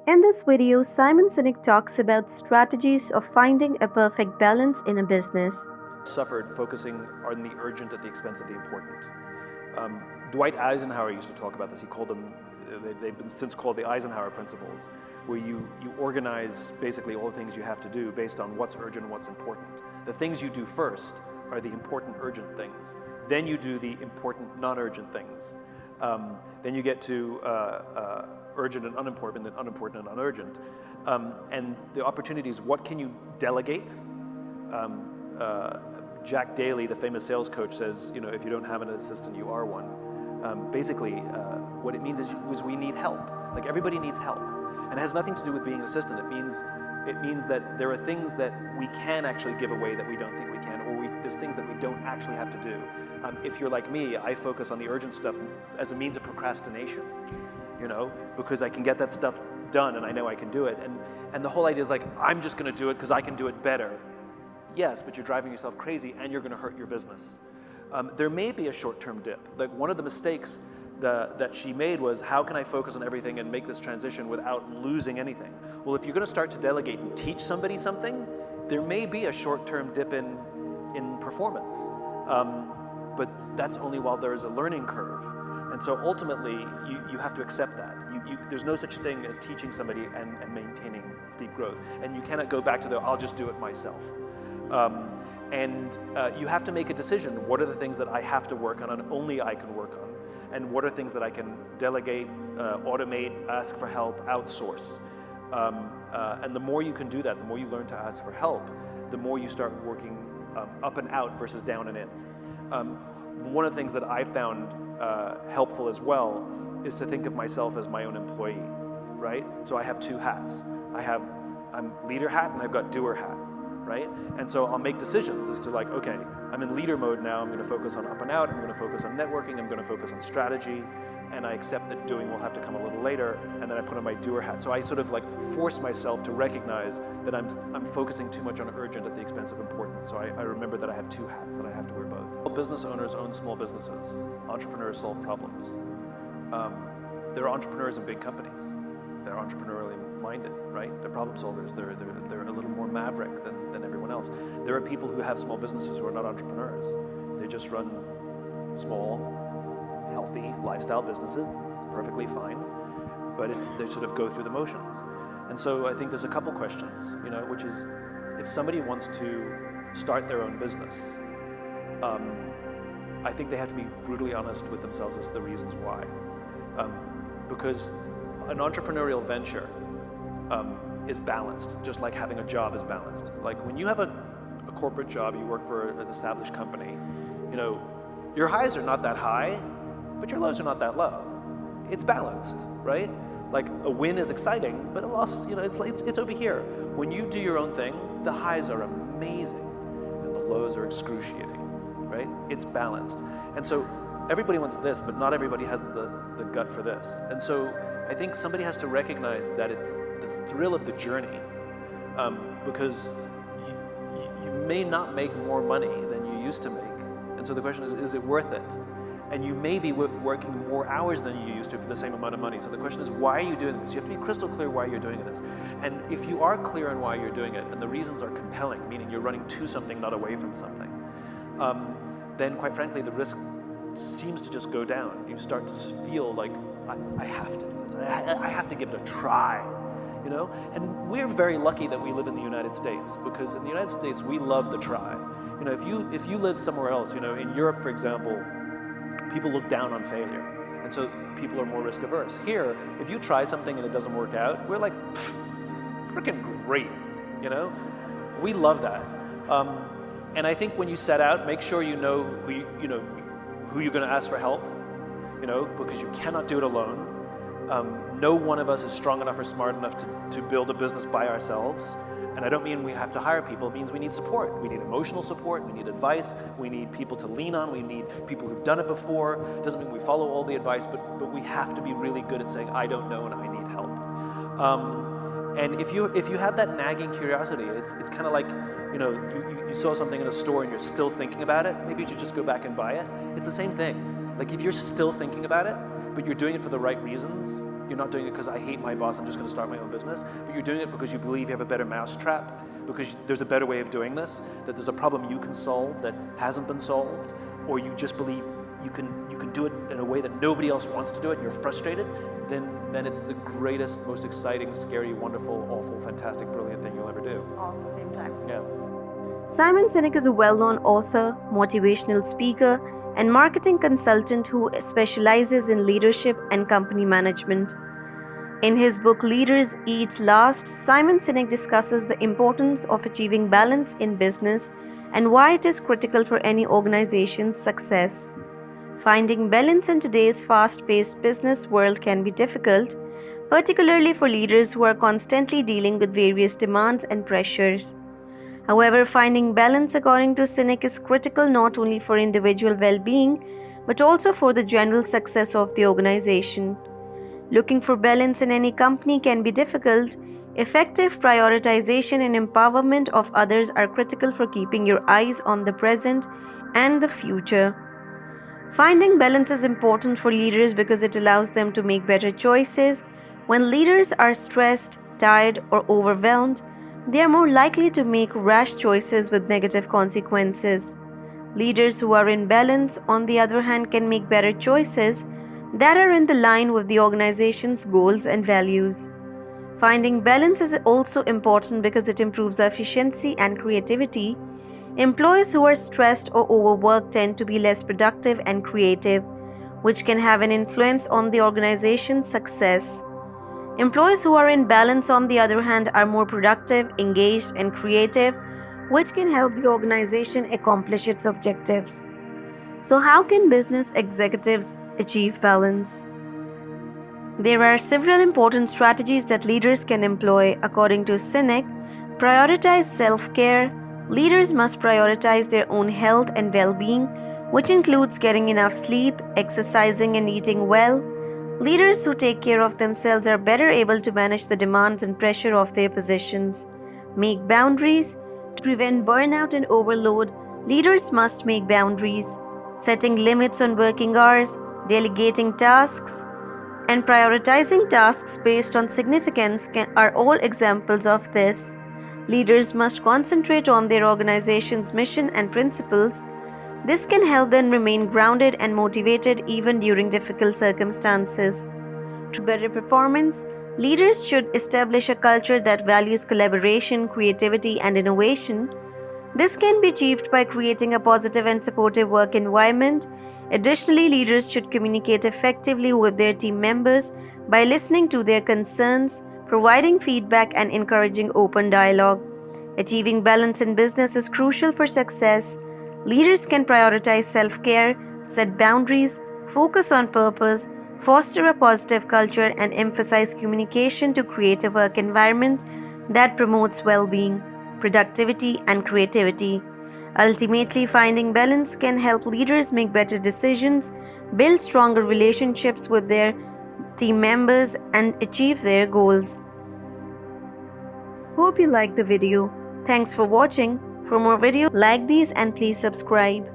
In this video, Simon Sinek talks about strategies of finding a perfect balance in a business. Suffered focusing on the urgent at the expense of the important. Dwight Eisenhower used to talk about this. He called them, they've been since called the Eisenhower principles, where you organize basically all the things you have to do based on what's urgent and what's important. The things you do first are the important urgent things. Then you do the important non-urgent things. Then you get to urgent and unimportant, then unimportant and unurgent. And the opportunities, what can you delegate? Jack Daly, the famous sales coach, says, you know, if you don't have an assistant, you are one. Basically, what it means is we need help. Like, everybody needs help. And it has nothing to do with being an assistant. It means that there are things that we can actually give away that we don't think we can, or there's things that we don't actually have to do. If you're like me, I focus on the urgent stuff as a means of procrastination, you know, because I can get that stuff done and I know I can do it. And the whole idea is like, I'm just going to do it because I can do it better. Yes, but you're driving yourself crazy and you're going to hurt your business. There may be a short-term dip. Like, one of the mistakes that she made was, how can I focus on everything and make this transition without losing anything? Well, if you're going to start to delegate and teach somebody something, there may be a short-term dip in performance. But that's only while there's a learning curve. And so ultimately, you have to accept that. There's no such thing as teaching somebody and maintaining steep growth. And you cannot go back to the, I'll just do it myself. You have to make a decision. What are the things that I have to work on and only I can work on? And what are things that I can delegate, automate, ask for help, outsource? And the more you can do that, the more you learn to ask for help, the more you start working up and out versus down and in. One of the things that I found helpful as well is to think of myself as my own employee, right? So I have two hats. I'm leader hat and I've got doer hat, right? And so I'll make decisions as to, like, okay, I'm in leader mode now, I'm going to focus on up and out, I'm going to focus on networking, I'm going to focus on strategy, and I accept that doing will have to come a little later, and then I put on my doer hat. So I sort of like force myself to recognize that I'm focusing too much on urgent at the expense of important. So I remember that I have two hats, that I have to wear both. Business owners own small businesses. Entrepreneurs solve problems. There are entrepreneurs in big companies. They're entrepreneurially minded, right? They're problem solvers. They're a little more maverick than everyone else. There are people who have small businesses who are not entrepreneurs. They just run small, healthy lifestyle businesses. It's perfectly fine, but they sort of go through the motions. And so I think there's a couple questions, you know, which is, if somebody wants to start their own business, I think they have to be brutally honest with themselves as to the reasons why. Because an entrepreneurial venture is balanced, just like having a job is balanced. Like, when you have a corporate job, you work for an established company, you know, your highs are not that high, but your lows are not that low. It's balanced, right? Like, a win is exciting, but a loss, you know, it's over here. When you do your own thing, the highs are amazing, and the lows are excruciating, right? It's balanced. And so everybody wants this, but not everybody has the gut for this. And so I think somebody has to recognize that it's the thrill of the journey, because you may not make more money than you used to make. And so the question is it worth it? And you may be working more hours than you used to for the same amount of money. So the question is, why are you doing this? You have to be crystal clear why you're doing this. And if you are clear on why you're doing it, and the reasons are compelling, meaning you're running to something, not away from something, then quite frankly, the risk seems to just go down. You start to feel like, I have to do this. I have to give it a try, you know? And we're very lucky that we live in the United States, because in the United States, we love the try. You know, if you live somewhere else, you know, in Europe, for example, people look down on failure. And so people are more risk averse. Here, if you try something and it doesn't work out, we're like, freaking great, you know? We love that. And I think when you set out, make sure you know who you're going to ask for help, you know, because you cannot do it alone. No one of us is strong enough or smart enough to build a business by ourselves. And I don't mean we have to hire people. It means we need support. We need emotional support. We need advice. We need people to lean on. We need people who've done it before. It doesn't mean we follow all the advice, but we have to be really good at saying, I don't know and I need help. And if you have that nagging curiosity, it's kind of like, you know, you saw something in a store and you're still thinking about it, maybe you should just go back and buy it. It's the same thing. Like, if you're still thinking about it, but you're doing it for the right reasons, You're not doing it because I hate my boss, I'm just going to start my own business. But you're doing it because you believe you have a better mousetrap, because there's a better way of doing this, that there's a problem you can solve that hasn't been solved, or you just believe you can do it in a way that nobody else wants to do it and you're frustrated, then it's the greatest, most exciting, scary, wonderful, awful, fantastic, brilliant thing you'll ever do. All at the same time. Yeah. Simon Sinek is a well-known author, motivational speaker, and marketing consultant who specializes in leadership and company management. In his book Leaders Eat Last, Simon Sinek discusses the importance of achieving balance in business and why it is critical for any organization's success. Finding balance in today's fast-paced business world can be difficult, particularly for leaders who are constantly dealing with various demands and pressures. However, finding balance, according to Sinek, is critical not only for individual well-being, but also for the general success of the organization. Looking for balance in any company can be difficult. Effective prioritization and empowerment of others are critical for keeping your eyes on the present and the future. Finding balance is important for leaders because it allows them to make better choices. When leaders are stressed, tired, or overwhelmed, they are more likely to make rash choices with negative consequences. Leaders who are in balance, on the other hand, can make better choices that are in the line with the organization's goals and values. Finding balance is also important because it improves efficiency and creativity. Employees who are stressed or overworked tend to be less productive and creative, which can have an influence on the organization's success. Employees who are in balance, on the other hand, are more productive, engaged, and creative, which can help the organization accomplish its objectives. So, how can business executives achieve balance? There are several important strategies that leaders can employ. According to Sinek, prioritize self-care. Leaders must prioritize their own health and well-being, which includes getting enough sleep, exercising, and eating well. Leaders who take care of themselves are better able to manage the demands and pressure of their positions. Make boundaries. To prevent burnout and overload, leaders must make boundaries. Setting limits on working hours, delegating tasks, and prioritizing tasks based on significance are all examples of this. Leaders must concentrate on their organization's mission and principles. This can help them remain grounded and motivated even during difficult circumstances. To better performance, leaders should establish a culture that values collaboration, creativity, and innovation. This can be achieved by creating a positive and supportive work environment. Additionally, leaders should communicate effectively with their team members by listening to their concerns, providing feedback, and encouraging open dialogue. Achieving balance in business is crucial for success. Leaders can prioritize self-care, set boundaries, focus on purpose, foster a positive culture, and emphasize communication to create a work environment that promotes well-being, productivity, and creativity. Ultimately, finding balance can help leaders make better decisions, build stronger relationships with their team members, and achieve their goals. Hope you liked the video. Thanks for watching. For more videos like these, and please subscribe.